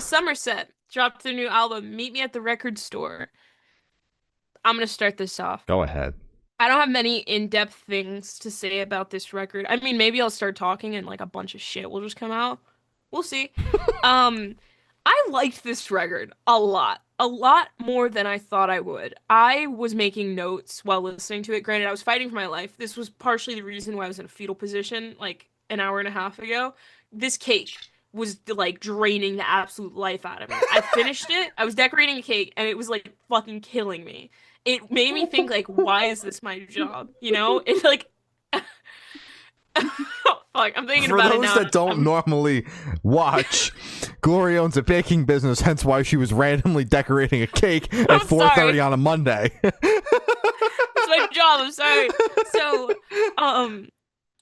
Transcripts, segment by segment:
Somerset dropped their new album, Meet Me at the Record Store. I'm gonna start this off. Go ahead. I don't have many in-depth things to say about this record. I mean, maybe I'll start talking and like a bunch of shit will just come out. We'll see. Um, I liked this record a lot. A lot more than I thought I would. I was making notes while listening to it. Granted, I was fighting for my life. This was partially the reason why I was in a fetal position like an hour and a half ago. This cake was like draining the absolute life out of me. I finished it. I was decorating a cake and it was like fucking killing me. It made me think like, why is this my job? You know? It's like fuck, I'm thinking For about it those now. that don't normally watch, Glory owns a baking business, hence why she was randomly decorating a cake at I'm sorry. 4:30 on a Monday. It's my job. I'm sorry. So, um,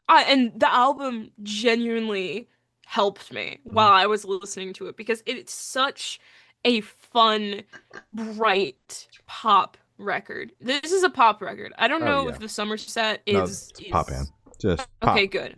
and the album genuinely helped me while I was listening to it because it's such a fun, bright pop record. This is a pop record. I don't Oh know yeah. if the Somerset No, is it's pop band. is Just okay, pop. good.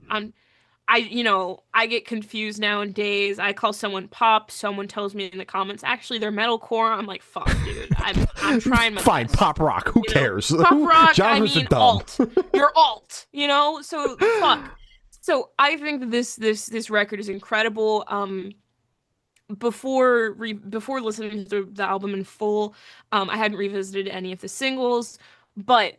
I get confused nowadays. I call someone pop, someone tells me in the comments, actually they're metalcore. I'm like, fuck, dude. I'm trying my Fine, best. pop rock. Who You know, cares? pop rock, I Genres are mean dumb. alt. You're alt, you know? So fuck. So I think that this record is incredible. Before listening to the album in full, I hadn't revisited any of the singles, but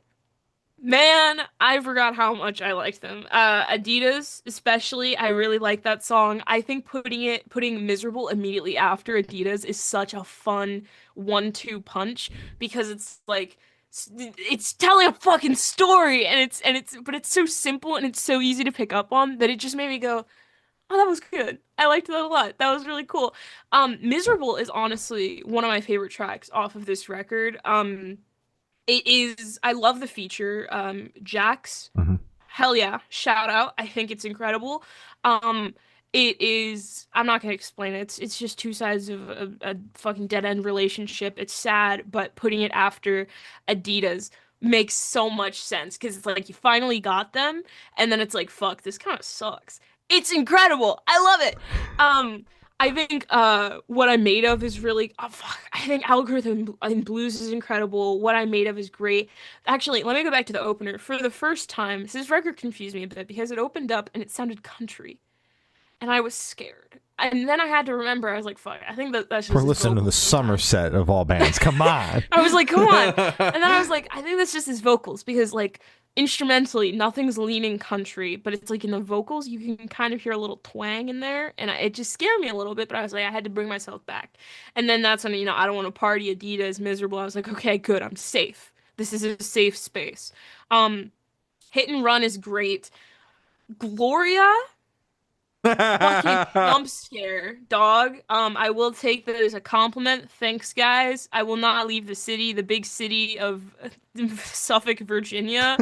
man, I forgot how much I liked them. Adidas, especially, I really like that song. I think putting Miserable immediately after Adidas is such a fun 1-2 punch because it's like it's telling a fucking story but it's so simple and it's so easy to pick up on that it just made me go, "Oh, that was good. I liked that a lot. That was really cool." Miserable is honestly one of my favorite tracks off of this record. It is, I love the feature. Jax, Mhm. hell yeah, shout out. I think it's incredible. Um, it is, I'm not gonna explain it. It's just two sides of a fucking dead end relationship. It's sad, but putting it after Adidas makes so much sense because it's like you finally got them, and then it's like, fuck, this kind of sucks. It's incredible. I love it. Um, I think What I'm Made of is really fuck, I think Algorithm in Blues is incredible. What I'm Made of is great. Actually, let me go back to the opener. For the first time, this record confused me a bit because it opened up and it sounded country, and I was scared. And then I had to remember, I was like, fuck, I think that's We're just his listening to the vocals sometimes. Somerset of all bands. Come on. I was like, come on. And then I was like, I think that's just his vocals because like instrumentally, nothing's leaning country, but it's like in the vocals, you can kind of hear a little twang in there, and it just scared me a little bit. But I was like, I had to bring myself back. And then that's when I don't want to party. Adidas, miserable. I was like, okay, good, I'm safe. This is a safe space. Um, Hit and Run is great. Gloria. Fucking jump scare, dog. I will take that as a compliment. Thanks, guys. I will not leave the city, the big city of Suffolk, Virginia.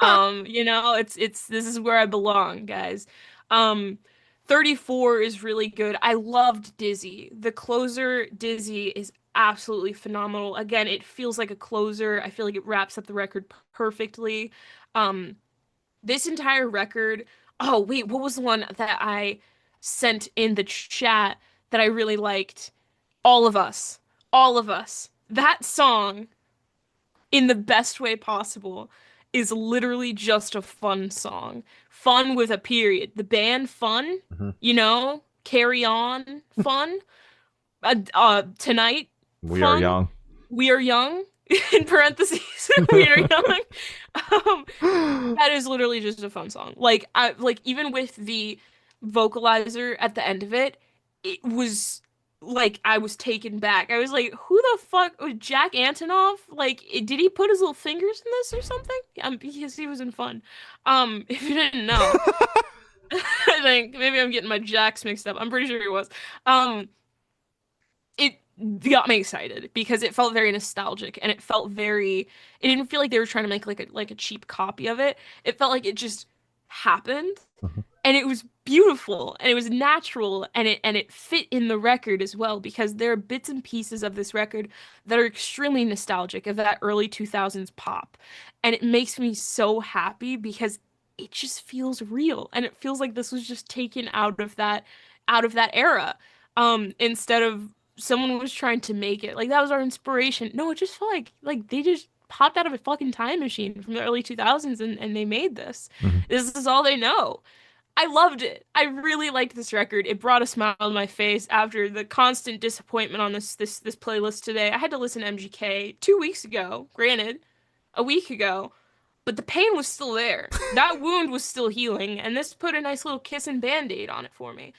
It's this is where I belong, guys. Um, 34 is really good. I loved Dizzy. The closer, Dizzy, is absolutely phenomenal. Again, it feels like a closer. I feel like it wraps up the record perfectly. Um, this entire record. Oh, wait, what was the one that I sent in the chat that I really liked? All of Us. All of Us. That song, in the best way possible, is literally just a fun song. Fun with a period. The band Fun, Mhm. Carry On Fun. Tonight We are Fun. young. We Are Young. In parentheses, We Are Young. Um, that is literally just a fun song. Like even with the vocalizer at the end of it, it was like I was taken back. I was like, who the fuck was Jack Antonoff? Like, did he put his little fingers in this or something? Because he was in Fun. If you didn't know, I think maybe I'm getting my Jacks mixed up. I'm pretty sure he was. Um, it got me excited because it felt very nostalgic and it felt very, it didn't feel like they were trying to make like a cheap copy of it. It felt like it just happened, Mhm. and it was beautiful and it was natural, and it fit in the record as well because there are bits and pieces of this record that are extremely nostalgic of that early 2000s pop, and it makes me so happy because it just feels real and it feels like this was just taken out of that era. instead of someone was trying to make it. Like that was our inspiration. No, it just felt like they just popped out of a fucking time machine from the early 2000s and they made this. Mhm. This is all they know. I loved it. I really liked this record. It brought a smile on my face after the constant disappointment on this playlist today. I had to listen to MGK 2 weeks ago, granted, a week ago, but the pain was still there. That wound was still healing, and this put a nice little kiss and band-aid on it for me.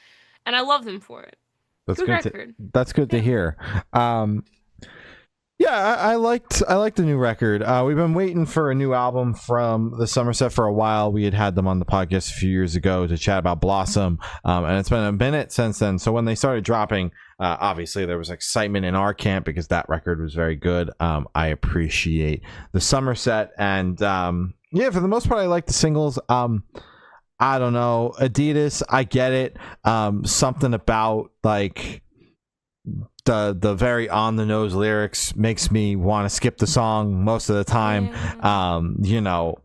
And I love them for it. That's Good good. record. That's good to Yeah. hear. Yeah, I liked the new record. We've been waiting for a new album from the Somerset for a while. We had them on the podcast a few years ago to chat about Blossom, and it's been a minute since then. So when they started dropping, obviously there was excitement in our camp because that record was very good. I appreciate the Somerset, and yeah, for the most part, I like the singles. I don't know, Adidas, I get it. Something about like the very on the nose lyrics makes me want to skip the song most of the time. Yeah. You know,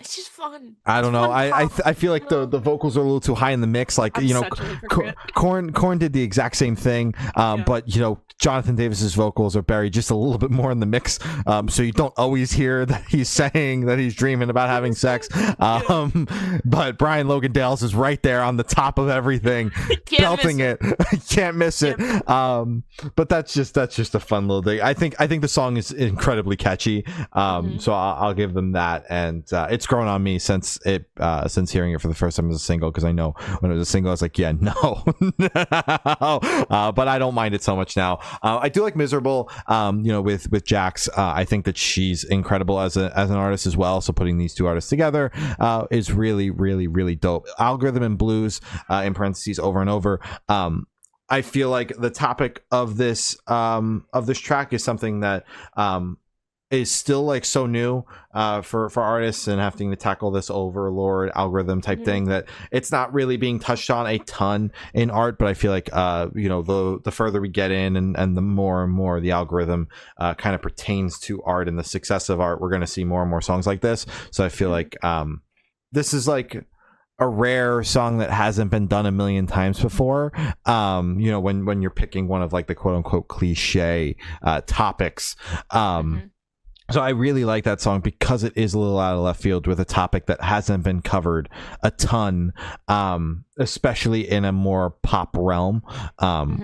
It's just fun. I don't It's know. fun I pop, I feel like you know? the vocals are a little too high in the mix. Like, I'm you know, such a hypocrite. Korn did the exact same thing. Yeah. But you know, Jonathan Davis's vocals are buried just a little bit more in the mix. So you don't always hear that he's saying that he's dreaming about having sex. But Brian Logan Dales is right there on the top of everything, Can't belting miss it. Can't miss it. But that's just a fun little thing. I think the song is incredibly catchy. So I'll give them that, and it's grown on me since hearing it for the first time as a single, because I know when it was a single I was like, yeah, no. But I don't mind it so much now. I do like Miserable, you know, with Jax. I think that she's incredible as an artist as well, so putting these two artists together is really, really, really dope. Algorithm and Blues, in parentheses, over and over. I feel like the topic of this track is something that is still like so new for artists, and having to tackle this overlord algorithm type thing, that it's not really being touched on a ton in art. But I feel like you know, the further we get in, and the more and more the algorithm kind of pertains to art and the success of art, we're going to see more and more songs like this. So I feel like this is like a rare song that hasn't been done a million times before. You know, when you're picking one of like the quote unquote cliche topics. So I really like that song because it is a little out of left field with a topic that hasn't been covered a ton, especially in a more pop realm,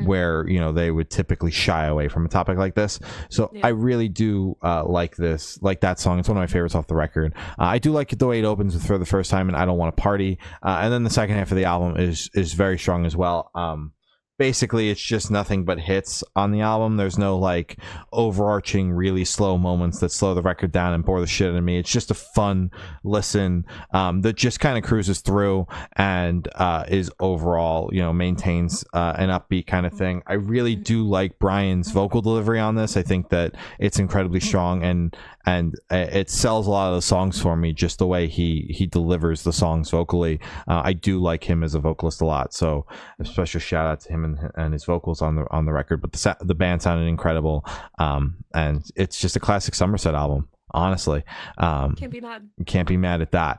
where, you know, they would typically shy away from a topic like this. So Yeah. I really do like that song. It's one of my favorites off the record. I do like the way it opens with For the First Time and I Don't Want to Party, and then the second half of the album is very strong as well. Basically it's just nothing but hits on the album. There's no like overarching really slow moments that slow the record down and bore the shit out of me. It's just a fun listen that just kind of cruises through and is overall, you know, maintains an upbeat kind of thing. I really do like Brian's vocal delivery on this. I think that it's incredibly strong, and it sells a lot of the songs for me, just the way he delivers the songs vocally. I do like him as a vocalist a lot, so a special shout out to him and his vocals on the record. But the band sounded incredible, and it's just a classic Somerset album, honestly. Can't be mad. Can't be mad at that.